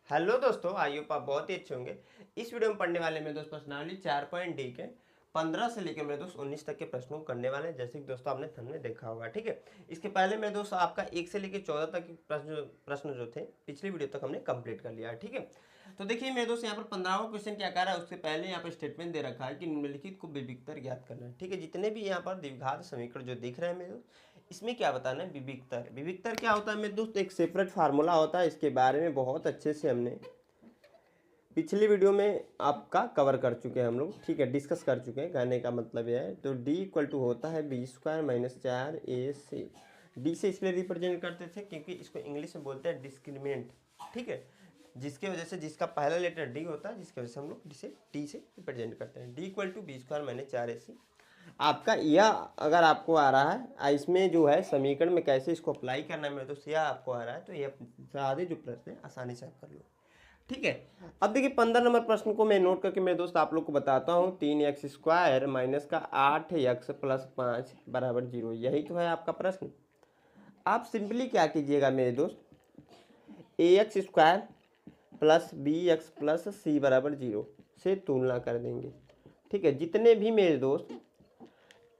Hello दोस्तों, I hope आप बहुत ही अच्छे होंगे। इस वीडियो में पढ़ने वाले मेरे दोस्त प्रश्नावली 4.डी के 15 से लेकर मेरे दोस्त 19 तक के प्रश्नों को करने वाले हैं, जैसे कि दोस्तों आपने थंब में देखा होगा। ठीक है, इसके पहले मेरे दोस्त आपका 1 से लेकर 14 तक के प्रश्न जो थे पिछली वीडियो तक हमने कंप्लीट कर लिया है। ठीक है, तो देखिए मेरे दोस्त यहाँ पर 15वां क्वेश्चन क्या कर रहा है, उससे पहले यहाँ पर स्टेटमेंट दे रखा है कि निम्नलिखित को विविक्तर ज्ञात करना है। ठीक है, जितने भी यहाँ पर द्विघात समीकरण जो दिख रहे हैं मेरे दोस्त, इसमें क्या बताना है, विविक्तर। विविक्तर क्या होता है मेरे दोस्त, एक सेपरेट फार्मूला होता है। इसके बारे में बहुत अच्छे से हमने पिछली वीडियो में आपका कवर कर चुके हैं हम लोग। ठीक है, डिस्कस कर चुके हैं। कहने का मतलब यह है, तो डी इक्वल टू होता है b² - 4ac। डी से इसलिए रिप्रेजेंट करते थे क्योंकि इसको इंग्लिश में बोलते हैं डिस्क्रिमिनेंट। ठीक है, जिसके वजह से जिसका पहला लेटर डी होता है, जिसकी वजह से हम लोग डी से रिप्रेजेंट करते हैं। D equal to b² - 4ac आपका यह अगर आपको आ रहा है, इसमें जो है समीकरण में कैसे इसको अप्लाई करना है मेरे दोस्त, यह आपको आ रहा है, तो यह सारे जो प्रश्न है आसानी से आप कर लो। ठीक है, अब देखिए 15 नंबर प्रश्न को मैं नोट करके मेरे दोस्त आप लोग को बताता हूँ। 3x² माइनस का 8x प्लस 5 बराबर 0, यही तो है आपका प्रश्न। आप सिंपली क्या कीजिएगा मेरे दोस्त, ax² plus bx plus c बराबर 0 से तुलना कर देंगे। ठीक है, जितने भी मेरे दोस्त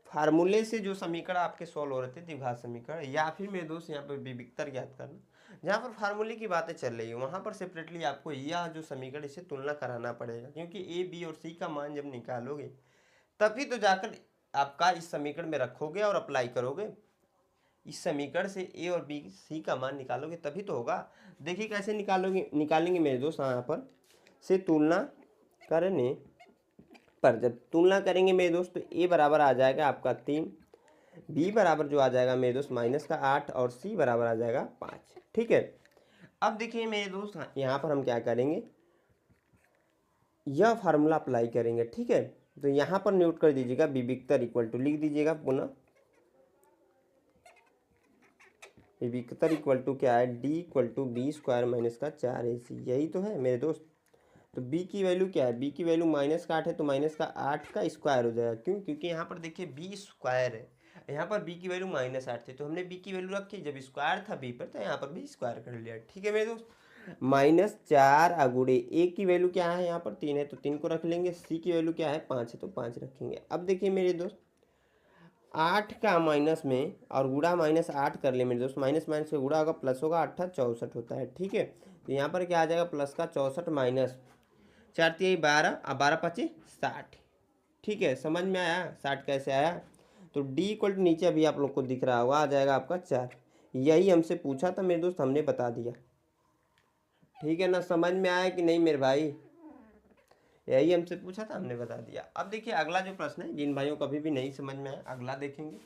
फार्मूले से जो समीकरण आपके सॉल्व हो रहे थे, द्विघात समीकरण, या फिर मेरे दोस्त यहाँ पर विविक्तर ज्ञात करना, जहाँ पर फार्मूले की बातें चल रही है वहाँ पर सेपरेटली आपको यह जो समीकरण इसे तुलना कराना पड़ेगा, क्योंकि ए बी और सी का मान जब निकालोगे तभी तो जाकर आपका इस समीकरण में रखोगे और अप्लाई करोगे। इस समीकरण से ए और बी सी का मान निकालोगे तभी तो होगा। देखिए कैसे निकालेंगे मेरे दोस्त, यहाँ पर से तुलना करने पर जब तुलना करेंगे मेरे दोस्त, तो ए बराबर आ जाएगा आपका 3, बी बराबर जो आ जाएगा मेरे दोस्त -8 और सी बराबर आ जाएगा 5। ठीक है, अब देखिए मेरे दोस्त यहाँ पर हम क्या करेंगे, यह फार्मूला अप्लाई करेंगे। ठीक है, तो यहाँ पर नोट कर दीजिएगा, विविक्तर इक्वल टू लिख दीजिएगा पुनः, विविक्तर इक्वल टू क्या है, डी इक्वल टू b² - का 4ac, यही तो है मेरे दोस्त। तो b की वैल्यू क्या है, b की वैल्यू -8 है, तो -8 का स्क्वायर हो जाएगा। क्यों, क्योंकि यहाँ पर देखिए b² है, यहाँ पर b की वैल्यू -8 थी, तो हमने b की वैल्यू रखी, जब स्क्वायर था b पर तो यहाँ पर भी स्क्वायर कर लिया। ठीक है मेरे दोस्त, -4 अगुड़े a की वैल्यू क्या है, यहाँ पर 3 है तो 3 को रख लेंगे, c की वैल्यू क्या है 5 है तो 5 रखेंगे। अब देखिए मेरे दोस्त 8 का माइनस में और गुड़ा -8 कर ले मेरे दोस्त, माइनस माइनस से गुड़ा होगा प्लस होगा, 8 64 होता है। ठीक है, तो यहाँ पर क्या आ जाएगा, प्लस का 64 माइनस 4 3 12 और 12 5 60। ठीक है, समझ में आया 60 कैसे आया। तो डी इक्वल टू नीचे अभी आप लोग को दिख रहा होगा, आ जाएगा आपका 4। यही हमसे पूछा था मेरे दोस्त, हमने बता दिया। ठीक है ना, समझ में आया कि नहीं मेरे भाई, यही हमसे पूछा था, हमने बता दिया। अब देखिए अगला जो प्रश्न है, जिन भाइयों को कभी भी नहीं समझ में आया अगला देखेंगे।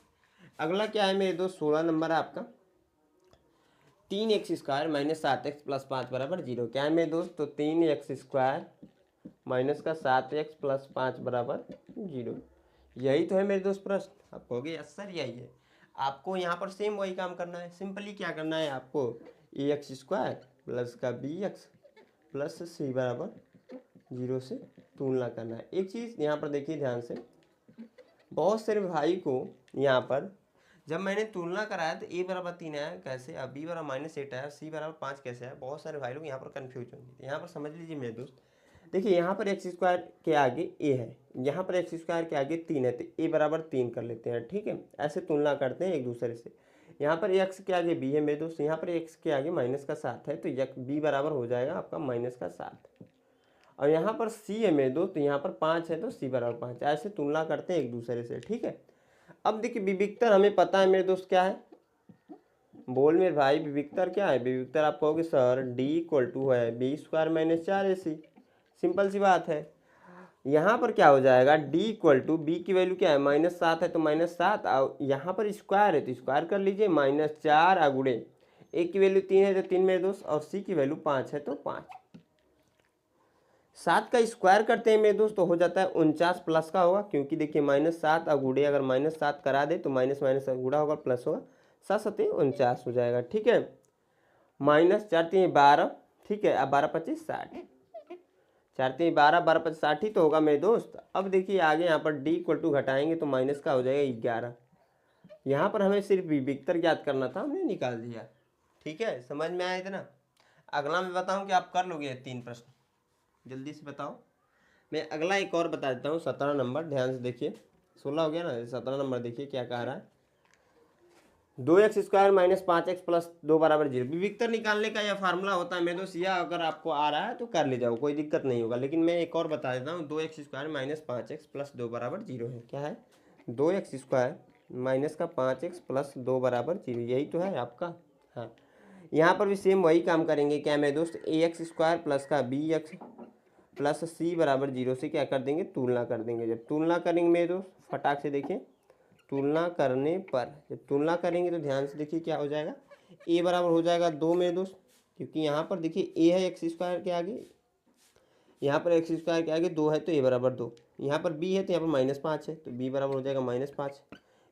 अगला क्या है मेरे दोस्त, 16 नंबर है आपका, 3x² - 7x प्लस 5 बराबर 0। क्या है मेरे दोस्त, तो 3x² माइनस का 7x प्लस 5 बराबर 0, यही तो है मेरे दोस्त प्रश्न। आप कहोगे यस सर यही है, आपको यहाँ पर सेम वही काम करना है। सिंपली क्या करना है आपको, ax² प्लस का bx प्लस c बराबर 0 से तुलना करना है। एक चीज़ यहाँ पर देखिए ध्यान से, बहुत सारे भाई को यहाँ पर जब मैंने तुलना कराया तो a बराबर 3 आया कैसे, अब b बराबर -8 आया, c बराबर 5 कैसे आया, बहुत सारे भाई लोग यहाँ पर कन्फ्यूज होंगे। यहाँ पर समझ लीजिए मेरे दोस्त, देखिए यहाँ पर x² के आगे a है, यहाँ पर x² के आगे 3 है, तो a बराबर 3 कर लेते हैं। ठीक है, ऐसे तुलना करते हैं एक दूसरे से। यहाँ पर x के आगे b है मेरे दोस्त, यहाँ पर x के आगे -7 है, तो b बराबर हो जाएगा आपका -7। और यहाँ पर c है मेरे दोस्त, तो यहाँ पर 5 है, तो c बराबर 5। ऐसे तुलना करते हैं एक दूसरे से। ठीक है, अब देखिए विविक्तर हमें पता है मेरे दोस्त क्या है, बोल मेरे भाई विविक्तर क्या है। विविक्तर आप कहोगे सर d इक्वल टू है b² - 4ac, सिंपल सी बात है। यहाँ पर क्या हो जाएगा, d इक्वल टू b की वैल्यू क्या है -7 है, तो -7, और यहाँ पर स्क्वायर है तो स्क्वायर कर लीजिए, -4 अगुड़े a की वैल्यू 3 है तो 3 मेरे दोस्त, और c की वैल्यू 5 है तो 5। 7 का स्क्वायर करते हैं मेरे दोस्त तो हो जाता है 49 प्लस का होगा, क्योंकि देखिए -7 अगुड़े अगर -7 करा दे तो माइनस माइनस गुड़ा होगा प्लस होगा, 7 7 49 हो जाएगा। ठीक है, -4 3 12, ठीक है, अब 12 25 60, 4 3 12 12 25 60 ही तो होगा मेरे दोस्त। अब देखिए आगे यहाँ पर d इक्वल टू घटाएंगे तो माइनस का हो जाएगा 11। यहाँ पर हमें सिर्फ विविक्तर ज्ञात करना था, हमने निकाल दिया। ठीक है, समझ में आया इतना। अगला मैं बताऊं कि आप कर लोगे 3 प्रश्न, जल्दी से बताओ। मैं अगला एक और बता देता हूँ, 17 नंबर, ध्यान से देखिए। 16 हो गया ना, 17 नंबर देखिए क्या कह रहा है। 2x² माइनस 5x प्लस 2 बराबर 0। विविक्तर निकालने का यह फार्मूला होता है मेरे दोस्त, यह अगर आपको आ रहा है तो कर ले जाओ, कोई दिक्कत नहीं होगा। लेकिन मैं एक और बता देता हूँ, 2x² माइनस 5x प्लस 2 बराबर 0 है। क्या है? 2x² माइनस का 5x प्लस 2 बराबर 0, यही तो है आपका। हाँ, यहाँ पर भी सेम वही काम करेंगे। क्या मेरे दोस्त? ax² प्लस का bx प्लस c बराबर 0 से क्या कर देंगे? तुलना कर देंगे। जब तुलना करेंगे मेरे दोस्त, फटाक से देखिए, तुलना करने पर जब तुलना करेंगे तो ध्यान से देखिए क्या हो जाएगा। a बराबर हो जाएगा 2 मेरे दोस्त, क्योंकि यहाँ पर देखिए a है x² के आगे, यहाँ पर x² के आगे 2 है तो a बराबर 2। यहाँ पर b है तो यहाँ पर -5 है तो b बराबर हो जाएगा -5।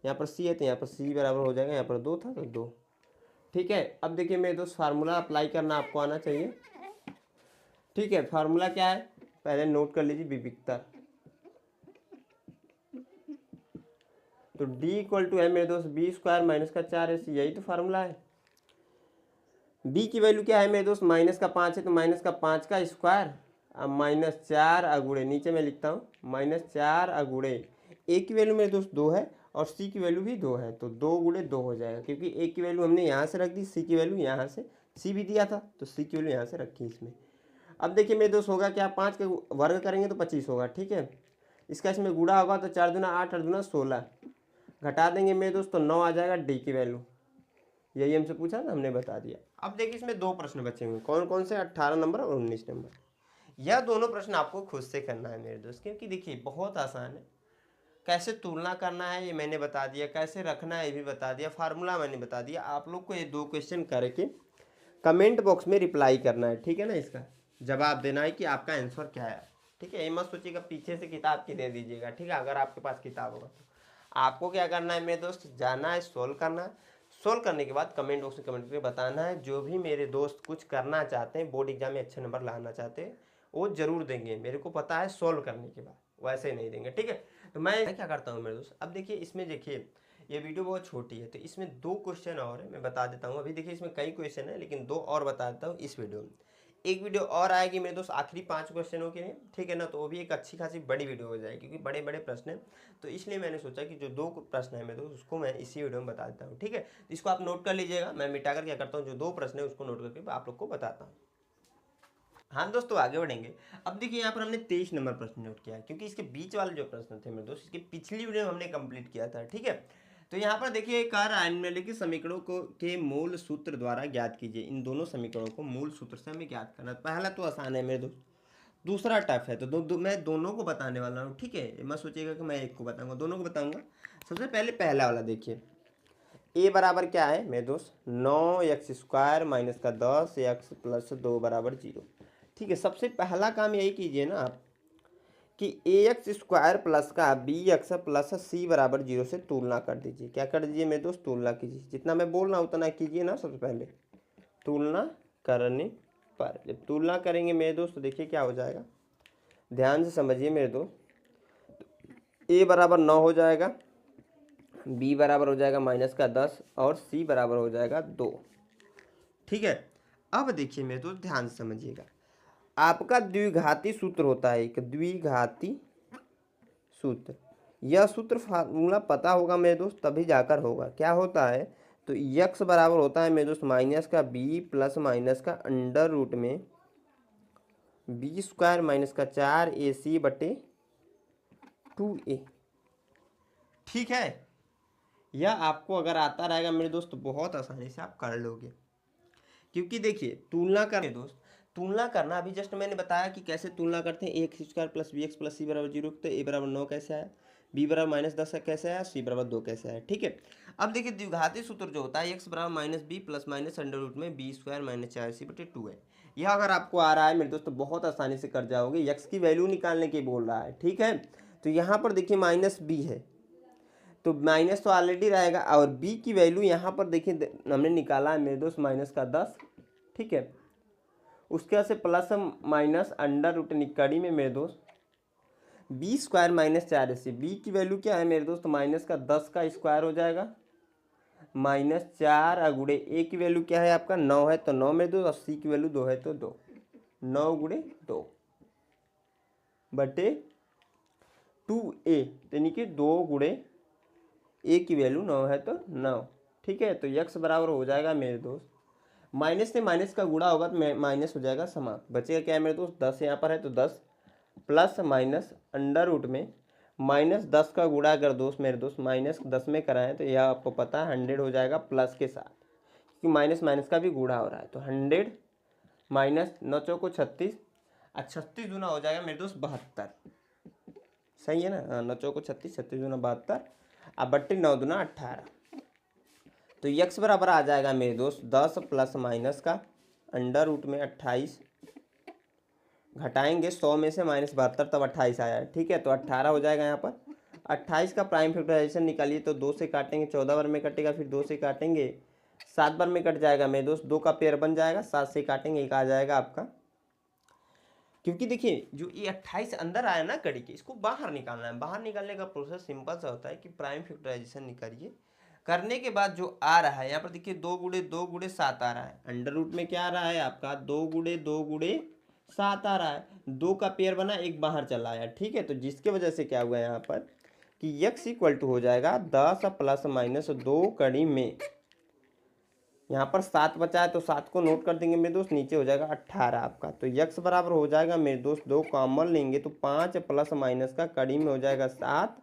यहाँ पर c है तो यहाँ पर c बराबर हो जाएगा, यहाँ पर 2 था तो 2। ठीक है, अब देखिए मेरे दोस्त, फार्मूला अप्लाई करना आपको आना चाहिए। ठीक है, फार्मूला क्या है पहले नोट कर लीजिए, विविक्तर। तो d इक्वल टू है मेरे दोस्त b² माइनस का 4ac, यही तो फार्मूला है। b की वैल्यू क्या है मेरे दोस्त? -5 है तो -5 का स्क्वायर -4 अगुड़े, नीचे मैं लिखता हूँ -4 अगुड़े a की वैल्यू मेरे दोस्त 2 है और c की वैल्यू भी 2 है, तो 2 गुड़े 2 हो जाएगा, क्योंकि a की वैल्यू हमने यहाँ से रख दी, c की वैल्यू यहाँ से, c भी दिया था तो c की वैल्यू यहाँ से रखी इसमें। अब देखिए मेरे दोस्त होगा क्या, 5 का वर्ग करेंगे तो 25 होगा। ठीक है, इसका इसमें गुणा होगा तो 4 दूना 8, 8 दूना 16, घटा देंगे मेरे दोस्त तो 9 आ जाएगा डी की वैल्यू। यही हमसे पूछा था, हमने बता दिया। अब देखिए इसमें 2 प्रश्न बचे हुए, कौन कौन से? 18 नंबर और 19 नंबर। यह दोनों प्रश्न आपको खुद से करना है मेरे दोस्त, क्योंकि देखिए बहुत आसान है। कैसे तुलना करना है ये मैंने बता दिया, कैसे रखना है ये भी बता दिया, फार्मूला मैंने बता दिया। आप लोग को ये 2 क्वेश्चन करके कमेंट बॉक्स में रिप्लाई करना है। ठीक है ना, इसका जवाब देना है कि आपका आंसर क्या है। ठीक है, ये मत सोचिएगा पीछे से किताब की दे दीजिएगा। ठीक है, अगर आपके पास किताब होगा तो आपको क्या करना है मेरे दोस्त, जाना है, सोल्व करना है। सोल्व करने के बाद कमेंट बॉक्स में कमेंट करके बताना है। जो भी मेरे दोस्त कुछ करना चाहते हैं, बोर्ड एग्जाम में अच्छे नंबर लाना चाहते हैं, वो जरूर देंगे, मेरे को पता है, सोल्व करने के बाद, वैसे नहीं देंगे। ठीक है, तो मैं क्या करता हूँ मेरे दोस्त, अब देखिए इसमें देखिए ये वीडियो बहुत छोटी है तो इसमें 2 क्वेश्चन और है, मैं बता देता हूँ। अभी देखिए इसमें कई क्वेश्चन है लेकिन 2 और बता देता हूँ इस वीडियो में। एक वीडियो और आएगी मेरे दोस्त आखिरी 5 क्वेश्चनों के लिए। ठीक है ना, तो वो भी एक अच्छी खासी बड़ी वीडियो हो जाएगी, क्योंकि बड़े बड़े प्रश्न हैं, तो इसलिए मैंने सोचा कि जो 2 प्रश्न है मेरे दोस्त उसको मैं इसी वीडियो में बता देता हूँ। ठीक है, तो इसको आप नोट कर लीजिएगा। मैं मिटाकर क्या करता हूँ, जो 2 प्रश्न है उसको नोट करके आप लोग को बताता हूँ। हाँ दोस्तों, आगे बढ़ेंगे। अब देखिए यहाँ पर हमने 23 नंबर प्रश्न नोट किया है, क्योंकि इसके बीच वाले जो प्रश्न थे मेरे दोस्त, इसकी पिछली वीडियो में हमने कंप्लीट किया था। ठीक है, तो यहाँ पर देखिए कार निम्नलिखित समीकरणों को के मूल सूत्र द्वारा ज्ञात कीजिए। इन दोनों समीकरणों को मूल सूत्र से हमें ज्ञात करना है। पहला तो आसान है मेरे दोस्त, दूसरा टफ है, तो मैं दोनों को बताने वाला हूँ। ठीक है, मत सोचिएगा कि मैं एक को बताऊंगा, दोनों को बताऊंगा। सबसे पहले पहला वाला देखिए, a बराबर क्या है मेरे दोस्त? 9x² माइनस का 10x प्लस 2 बराबर 0। ठीक है, सबसे पहला काम यही कीजिए ना आप कि ax² प्लस का bx प्लस c बराबर 0 से तुलना कर दीजिए। क्या कर दीजिए मेरे दोस्त? तुलना कीजिए। जितना मैं बोल रहा हूँ उतना कीजिए ना। सबसे पहले तुलना करने पर, जब तुलना करेंगे मेरे दोस्त तो देखिए क्या हो जाएगा, ध्यान से समझिए मेरे दोस्त। a बराबर 9 हो जाएगा, b बराबर हो जाएगा -10 और c बराबर हो जाएगा 2। ठीक है, अब देखिए मेरे दोस्त ध्यान से समझिएगा, आपका द्विघाती सूत्र होता है, एक द्विघाती सूत्र। यह सूत्र फार्मूला पता होगा मेरे दोस्त तभी जाकर होगा। क्या होता है? तो x बराबर होता है मेरे दोस्त माइनस का b प्लस माइनस का अंडर रूट में b² माइनस का 4ac बटे 2a। ठीक है, यह आपको अगर आता रहेगा मेरे दोस्त तो बहुत आसानी से आप कर लोगे, क्योंकि देखिए तुलना करने दोस्त, तुलना करना अभी जस्ट मैंने बताया कि कैसे तुलना करते हैं। ax² plus bx plus c बराबर 0, तो a बराबर 9 कैसे आया, b बराबर -10 कैसे आया, c बराबर 2 कैसे आया। ठीक है, अब देखिए द्विघाती सूत्र जो होता है x बराबर -b plus minus under root में b² माइनस 4c बटे 2 है। यह अगर आपको आ रहा है मेरे दोस्त तो बहुत आसानी से कर जाओगे। x की वैल्यू निकालने की बोल रहा है। ठीक है, तो यहाँ पर देखिए -b है तो माइनस तो ऑलरेडी रहेगा, और b की वैल्यू यहाँ पर देखिए हमने निकाला है मेरे दोस्त -10। ठीक है, उसके बाद से प्लस माइनस अंडर रूट निकड़ी में मेरे दोस्त b² माइनस 4ac। b की वैल्यू क्या है मेरे दोस्त? -10 का स्क्वायर हो जाएगा, -4 गुणे ए की वैल्यू क्या है आपका 9 है तो 9 में 2 और सी की वैल्यू 2 है तो 2, 9 गुणे 2 बटे 2a, यानी कि 2 गुणे ए की वैल्यू 9 है तो 9। ठीक है, तो यक्स बराबर हो जाएगा मेरे दोस्त, माइनस से माइनस का गुणा होगा तो माइनस हो जाएगा समाप्त, बचेगा क्या है मेरे दोस्त 10 यहाँ पर है तो 10 प्लस माइनस अंडर रूट में -10 का गुणा अगर दोस्त मेरे दोस्त -10 में कराएं तो यह आपको पता है 100 हो जाएगा प्लस के साथ, क्योंकि माइनस माइनस का भी गुणा हो रहा है तो 100 माइनस 9 चौको 36 और 36 दूना हो जाएगा मेरे दोस्त 72। सही है ना, 9 चौको 36, 36 दूना 72 अब 32 9 दूना 18। तो यक्स बराबर आ जाएगा मेरे दोस्त 10 प्लस माइनस का अंडर रूट में 28, घटाएंगे 100 में से -72 तब 28 आया है। ठीक है, तो 18 हो जाएगा यहाँ पर। 28 का प्राइम फैक्टराइजेशन निकालिए तो 2 से काटेंगे 14 बार में कटेगा, फिर 2 से काटेंगे 7 बार में कट जाएगा मेरे दोस्त, 2 का पेयर बन जाएगा, 7 से काटेंगे 1 आ जाएगा आपका। क्योंकि देखिए जो ये 28 अंदर आया ना कड़ी के, इसको बाहर निकालना है। बाहर निकालने का प्रोसेस सिंपल सा होता है कि प्राइम फैक्टराइजेशन निकालिए, करने के बाद जो आ रहा है यहाँ पर देखिए 2 गुणे 2 गुणे 7 आ रहा है, अंडर रूट में क्या आ रहा है आपका 2 गुणे 2 गुणे 7 आ रहा है, 2 का पेयर बना 1 बाहर चला आया। ठीक है, तो जिसके वजह से क्या हुआ यहाँ पर कि यक्स इक्वल टू हो जाएगा 10 प्लस माइनस 2 कड़ी में, यहाँ पर 7 बचा है तो 7 को नोट कर देंगे मेरे दोस्त, नीचे हो जाएगा 18 आपका। तो यक्स बराबर हो जाएगा मेरे दोस्त 2 कॉमन लेंगे तो 5 प्लस माइनस का कड़ी में हो जाएगा 7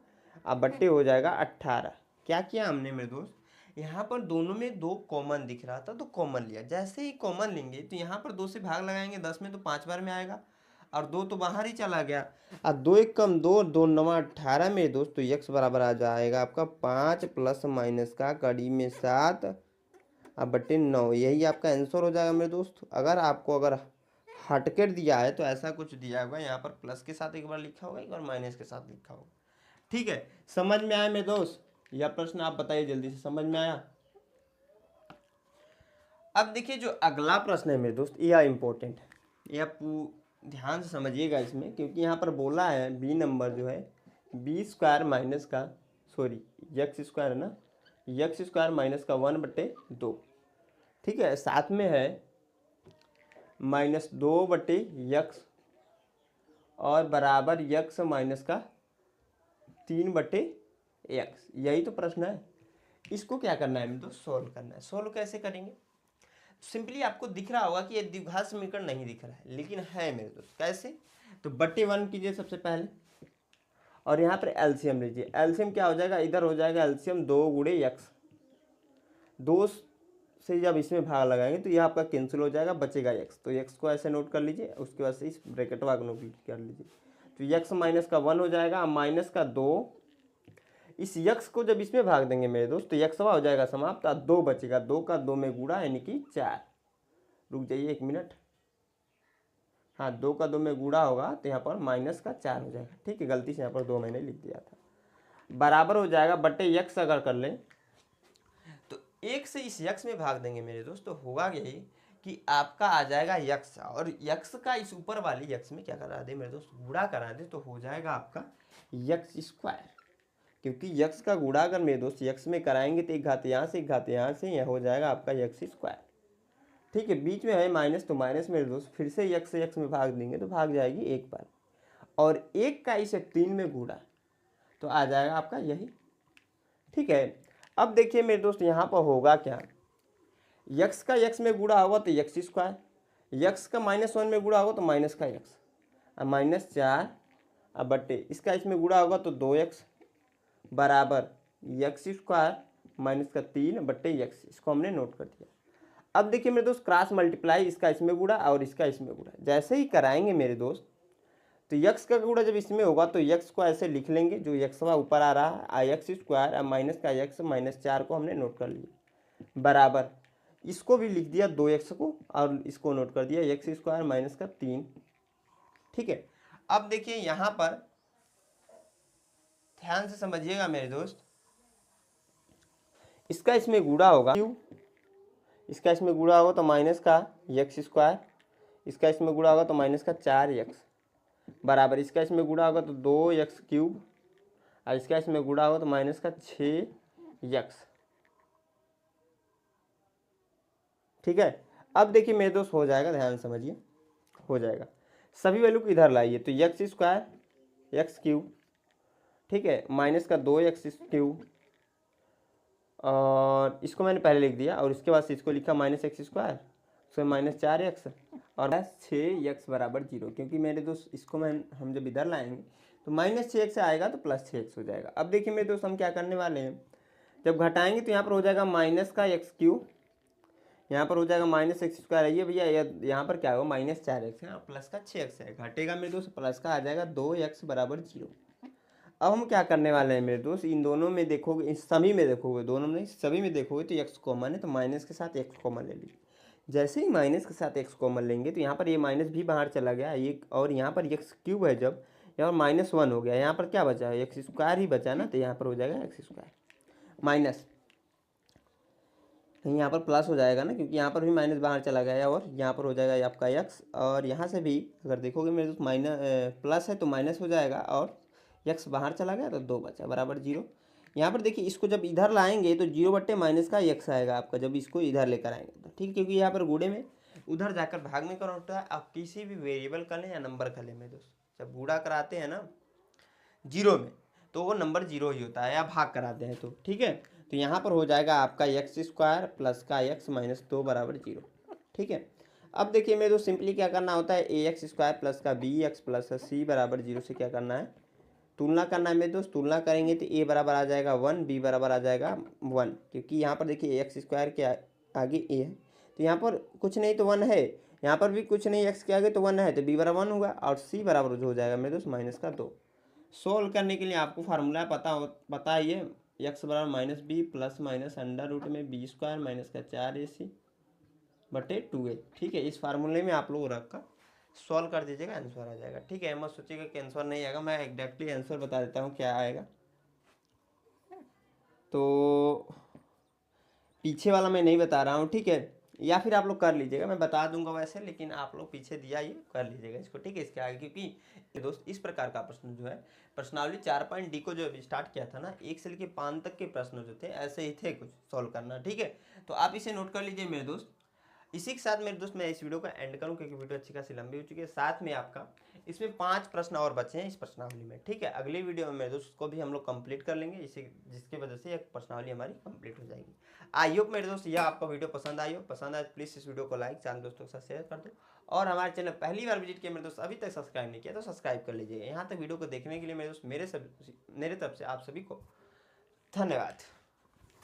अब बट्टे हो जाएगा 18। क्या किया हमने मेरे दोस्त, यहाँ पर दोनों में 2 कॉमन दिख रहा था तो कॉमन लिया, जैसे ही कॉमन लेंगे तो यहाँ पर 2 से भाग लगाएंगे 10 में तो 5 बार में आएगा और 2 तो बाहर ही चला गया, और 2 1 कम 2 2 9 18 मेरे दोस्त। तो यक्स बराबर आ जाएगा आपका 5 प्लस माइनस का कड़ी में 7 अब बट्टे 9, यही आपका आंसर हो जाएगा मेरे दोस्त। अगर आपको अगर हटकर दिया है तो ऐसा कुछ दिया होगा, यहाँ पर प्लस के साथ एक बार लिखा होगा, एक बार माइनस के साथ लिखा होगा। ठीक है, समझ में आया मेरे दोस्त? यह प्रश्न आप बताइए जल्दी से, समझ में आया? अब देखिए जो अगला प्रश्न है मेरे दोस्त, यह इंपॉर्टेंट है, यह आप ध्यान से समझिएगा इसमें, क्योंकि यहाँ पर बोला है बी नंबर जो है बी स्क्वायर माइनस का सॉरी यक्स स्क्वायर है ना, यक्स स्क्वायर माइनस का 1/2। ठीक है, साथ में है -2/यक्स और बराबर यक्स माइनस का 3/यक्स, यही तो प्रश्न है। इसको क्या करना है तो सोल्व करना है। सोल्व कैसे करेंगे? सिंपली आपको दिख रहा होगा कि ये द्विघात समीकरण नहीं दिख रहा है, लेकिन है मेरे दोस्त। कैसे? तो बट्टे 1 कीजिए सबसे पहले और यहाँ पर एलसीएम लीजिए। एलसीएम क्या हो जाएगा, इधर हो जाएगा एलसीएम 2 गुणे यक्स, 2 से जब इसमें भाग लगाएंगे तो यह आपका कैंसिल हो जाएगा, बचेगा यक्स। तो यक्स को ऐसे नोट कर लीजिए, उसके बाद से इस ब्रैकेट को नोट कर लीजिए। तो यक्स माइनस का 1 हो जाएगा, माइनस का 2, इस यक्स को जब इसमें भाग देंगे मेरे दोस्त तो यक्स हो जाएगा समाप्त, 2 बचेगा, 2 का 2 में गुणा यानी कि 4। रुक जाइए 1 मिनट, हाँ 2 का 2 में गुणा होगा तो यहाँ पर माइनस का 4 हो जाएगा। ठीक है, गलती से यहाँ पर 2 मैंने लिख दिया था, बराबर हो जाएगा बट्टे यक्स अगर कर लें तो 1 से इस यक्स में भाग देंगे मेरे दोस्त, तो होगा यही कि आपका आ जाएगा यक्स, और यक्स का इस ऊपर वाली यक्स में क्या करा दे मेरे दोस्त, गुणा करा दे, तो हो जाएगा आपका यक्स स्क्वायर। क्योंकि यक्स का गुणा अगर मेरे दोस्त यक्स में कराएंगे तो एक घात यहाँ से एक घात यहाँ से, यह हो जाएगा आपका यक्स स्क्वायर। ठीक है, बीच में है माइनस तो माइनस मेरे दोस्त, फिर से यक्स से यक्स में भाग देंगे तो भाग जाएगी 1 बार, और 1 का इसे 3 में गुणा तो आ जाएगा आपका यही। ठीक है, अब देखिए मेरे दोस्त यहाँ पर होगा क्या, यक्स का यक्स में गुणा होगा तो यक्स स्क्वायर, यक्स का -1 में गुणा होगा तो माइनस का यक्स, -4 अब बट्टे इसका इसमें गुणा होगा तो 2x बराबर यक्स स्क्वायर माइनस का 3/यक्स, इसको हमने नोट कर दिया। अब देखिए मेरे दोस्त क्रॉस मल्टीप्लाई, इसका इसमें गुणा और इसका इसमें गुणा जैसे ही कराएंगे मेरे दोस्त तो यक्स का गुणा जब इसमें होगा तो यक्स को ऐसे लिख लेंगे, जो यक्स ऊपर आ रहा है यक्स स्क्वायर माइनस का यक्स -4 को हमने नोट कर लिया, बराबर इसको भी लिख दिया 2x को और इसको नोट कर दिया यक्स स्क्वायर माइनस का 3। ठीक है, अब देखिए यहाँ पर ध्यान से समझिएगा मेरे दोस्त, इसका इसमें गुणा होगा क्यू, इसका इसमें गुणा होगा तो माइनस का यक्स स्क्वायर, इसका इसमें गुणा होगा तो माइनस का 4x बराबर इसका इसमें गुणा होगा तो 2x क्यूब और इसका इसमें गुणा होगा तो माइनस का 6x। ठीक है। अब देखिए मेरे दोस्त हो जाएगा, ध्यान समझिए, हो जाएगा। सभी वैल्यू को इधर लाइए तो एक्स स्क्वायर एक्स क्यूब, ठीक है, माइनस का 2x क्यूब, और इसको मैंने पहले लिख दिया और इसके बाद से इसको लिखा माइनस एक्स स्क्वायर, उसमें माइनस 4x और 6x बराबर 0, क्योंकि मेरे दोस्त इसको हम जब इधर लाएंगे तो माइनस 6x आएगा तो प्लस 6x हो जाएगा। अब देखिए मेरे दोस्त हम क्या करने वाले हैं, जब घटाएंगे तो यहाँ पर हो जाएगा माइनस का एक्स क्यूब, यहाँ पर हो जाएगा माइनस एक्स स्क्वायर, आइए भैया यहाँ पर क्या होगा माइनस 4x है, प्लस का 6x है, घटेगा मेरे दोस्त प्लस का आ जाएगा 2x बराबर 0। अब हम क्या करने वाले हैं मेरे दोस्त, इन दोनों में देखोगे, इन सभी में देखोगे, दोनों में सभी में देखोगे तो x कॉमन है, तो माइनस के साथ x कॉमन ले लीजिए। जैसे ही माइनस के साथ x कॉमन लेंगे तो यहाँ पर ये माइनस भी बाहर चला गया ये, और यहाँ पर x क्यूब है, जब यहाँ पर -1 हो गया, यहाँ पर क्या बचा है एक्स स्क्वायर ही बचा ना, तो यहाँ पर हो जाएगा एक्स स्क्वायर माइनस, यहाँ पर प्लस हो जाएगा ना, क्योंकि यहाँ पर भी माइनस बाहर चला गया, और यहाँ पर हो जाएगा आपका x, और यहाँ से भी अगर देखोगे मेरे दोस्त माइनस प्लस है तो माइनस हो जाएगा, और x बाहर चला गया तो 2 बचा बराबर 0। यहाँ पर देखिए इसको जब इधर लाएंगे तो 0/- का x आएगा आपका, जब इसको इधर लेकर आएंगे तो ठीक, क्योंकि यहाँ पर गुणे में उधर जाकर भाग में कन्वर्ट होता है। आप किसी भी वेरिएबल का लें या नंबर का लें मेरे दोस्त, जब गुणा कराते हैं ना 0 में तो वो नंबर 0 ही होता है, या भाग कराते हैं तो ठीक है। तो यहाँ पर हो जाएगा आपका एक्स स्क्वायर प्लस का x माइनस 2 बराबर 0, ठीक है। अब देखिए मेरे दोस्त सिंपली क्या करना होता है, ax स्क्वायर प्लस का bx प्लस c बराबर 0 से क्या करना है, तुलना करना है मेरे दोस्त। तुलना करेंगे तो a बराबर आ जाएगा 1, b बराबर आ जाएगा 1, क्योंकि यहाँ पर देखिए एक्स स्क्वायर के आगे a है तो यहाँ पर कुछ नहीं तो 1 है, यहाँ पर भी कुछ नहीं x के आगे तो 1 है, तो b बराबर 1 होगा, और c बराबर हो जाएगा मेरे दोस्त माइनस का 2। सोल्व करने के लिए आपको फार्मूला पता ही है, एक्स बराबर minus b plus minus under root में बी स्क्वायर माइनस का 4ac बटे 2a, ठीक है। इस फार्मूले में आप लोग रख कर सॉल्व कर दीजिएगा, आंसर आ जाएगा, ठीक है। मत सोचिएगा कि आंसर नहीं आएगा, मैं एग्जैक्टली आंसर बता देता हूँ क्या आएगा। तो पीछे वाला मैं नहीं बता रहा हूँ, ठीक है, या फिर आप लोग कर लीजिएगा, मैं बता दूंगा वैसे, लेकिन आप लोग पीछे दिया ये कर लीजिएगा इसको, ठीक है, इसके आगे। क्योंकि दोस्त इस प्रकार का प्रश्न जो है प्रश्नावली 4.d को जो अभी स्टार्ट किया था ना, 1 से लेकर 5 तक के प्रश्न जो थे ऐसे ही थे कुछ सॉल्व करना, ठीक है। तो आप इसे नोट कर लीजिए मेरे दोस्त। इसी के साथ मेरे दोस्त मैं इस वीडियो का एंड करूं, क्योंकि वीडियो अच्छी खासी लंबी हो चुकी है। साथ में आपका इसमें 5 प्रश्न और बचे हैं इस प्रश्नावली में, ठीक है। अगली वीडियो में मेरे दोस्त उसको भी हम लोग कंप्लीट कर लेंगे, इसी जिसकी वजह से एक प्रश्नावली हमारी कंप्लीट हो जाएगी। आई होप मेरे दोस्त यह आपका वीडियो पसंद आई हो, पसंद आए प्लीज़ इस वीडियो को लाइक, चैनल दोस्तों के साथ शेयर कर दो, और हमारे चैनल पहली बार विजिट किया मेरे दोस्त अभी तक सब्सक्राइब नहीं किया तो सब्सक्राइब कर लीजिए। यहाँ तक वीडियो को देखने के लिए मेरे दोस्त मेरे तरफ से आप सभी को धन्यवाद।